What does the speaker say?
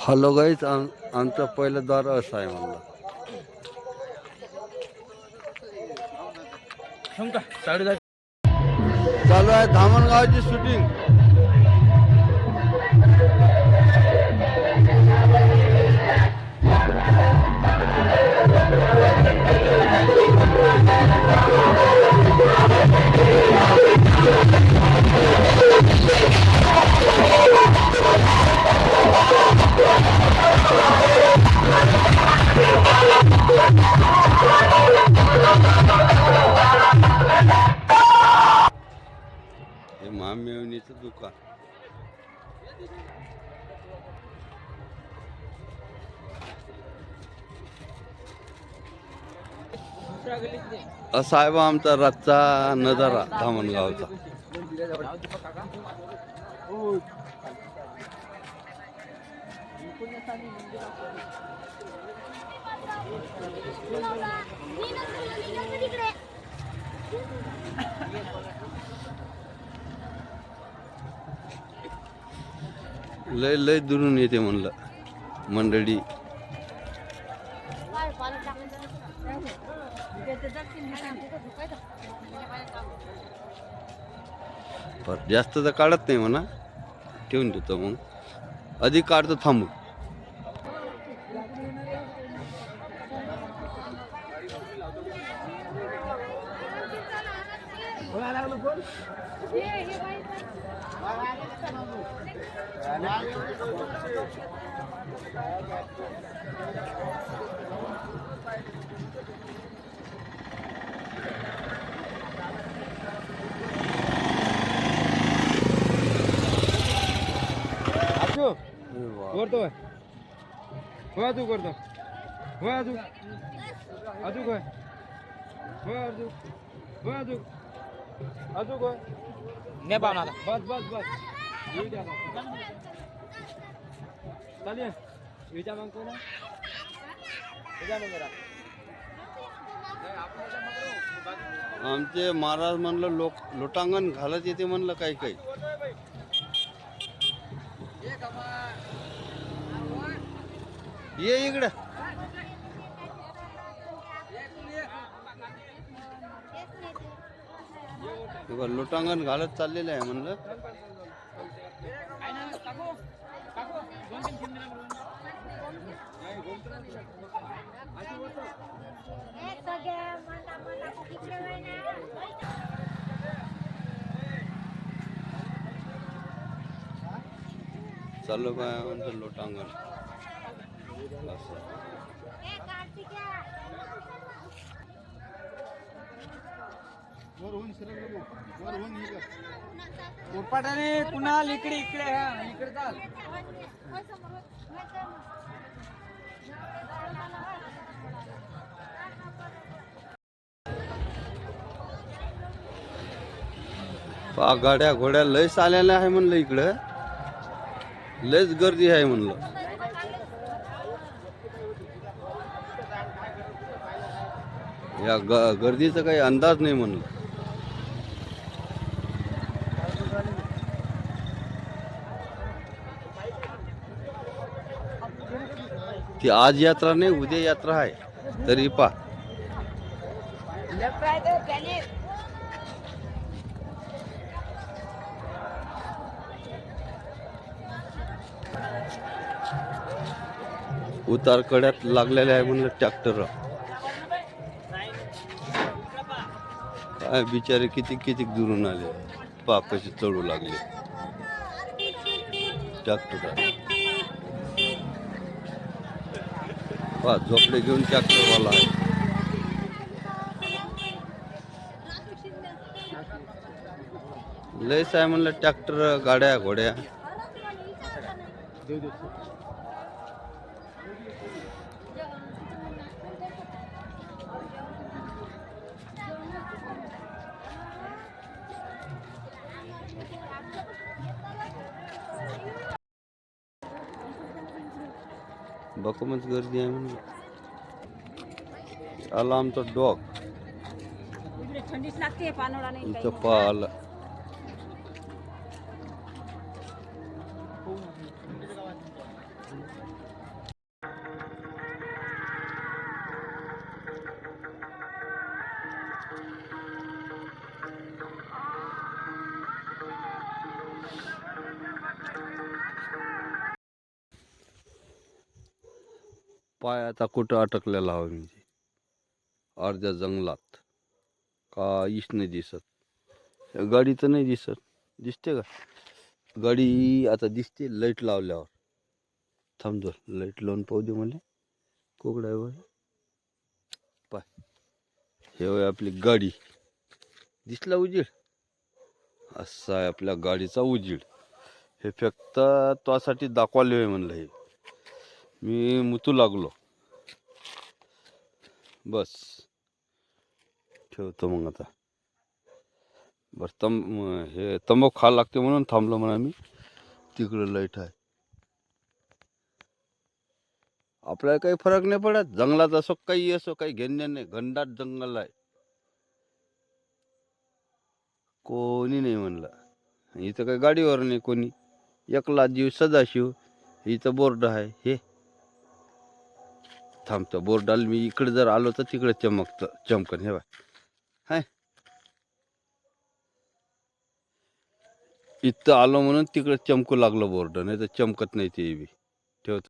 Hello guys, आमचं पहिलं द्वार असं आहे म्हणलं. चालू आहे धामणगावची शूटिंग. हे महामेवणीचं दुकान. असा आहे बा आमचा रातचा नजारा धामणगावचा. लय लय दुरून येते म्हणलं मंडळी. जास्त तर काढत नाही म्हणा, ठेवून देतो मग. अधिक काढतो थांबू. करतो हो तू करतो हो अजून अजून काय हो अजून हो अजून अजून काय नाही पाहणार. बस बस बस येऊ द्या चालेल. विचार मग कोण विचार मग जरा. आमचे महाराज म्हणलं लोटांगण घालत येते म्हणलं काही काही. ये इकडं. लोटांगण घालत चाललेलं आहे म्हणलं. चालू काय म्हणतं लोटांगण. उरपाटाने कुणाल इकडे इकडे इकडे चाल. गाड्या घोड्या लयच आलेल्या आहे म्हणलं. इकडं लयच गर्दी आहे म्हणलं. या गर्दीचा काही अंदाज नाही म्हणलं. ती आज यात्रा नाही, उद्या यात्रा आहे तरी पा. उतार कड्यात लागलेले आहे म्हणलं ट्रॅक्टर. काय बिचारे किती किती दुरून आले, पापाचे चढू लागले ट्रॅक्टर. पा झोपडे घेऊन ट्रॅक्टरवाला आहे. लयच आहे म्हणलं ट्रॅक्टर, गाड्या घोड्या. बकमच गर्दी आहे म्हणून. आला आमचा डॉग. इथं पाहिलं पाय आता कुठं अटकलेला हवा म्हणजे अर्ध्या जंगलात काहीच नाही दिसत. गाडी तर नाही दिसत. दिसते का गाडी? आता दिसते लाईट लावल्यावर. थांबतो लाईट लावून पाहू दे मला. कोकड आहे बघ. पाय हे होय आपली गाडी. दिसला उजीड? असा आहे आपल्या गाडीचा उजीड. हे फक्त त्यासाठी दाखवाले म्हणलं. हे मी मुतू लागलो. बस ठेवतो मग आता. बरं हे तंबाखू खायला लागते म्हणून थांबलो म्हणा मी. तिकडं लाईट आहे. आपल्याला काही फरक नाही पडत. जंगलात असो काही असो काही घेणं नाही. घनदाट जंगल आहे. कोणी नाही म्हणलं. इथं काही गाडीवर नाही कोणी. एकला जीव सदाशिव. इथं बोर्ड आहे. हे थांबतं बोर्डाला मी इकडे जर आलो तर तिकडे चमकन हे बघ. हाय इथं आलो म्हणून तिकडे चमकू लागलं बोर्ड. नाही तर चमकत नाही ते बी. ठेवतो.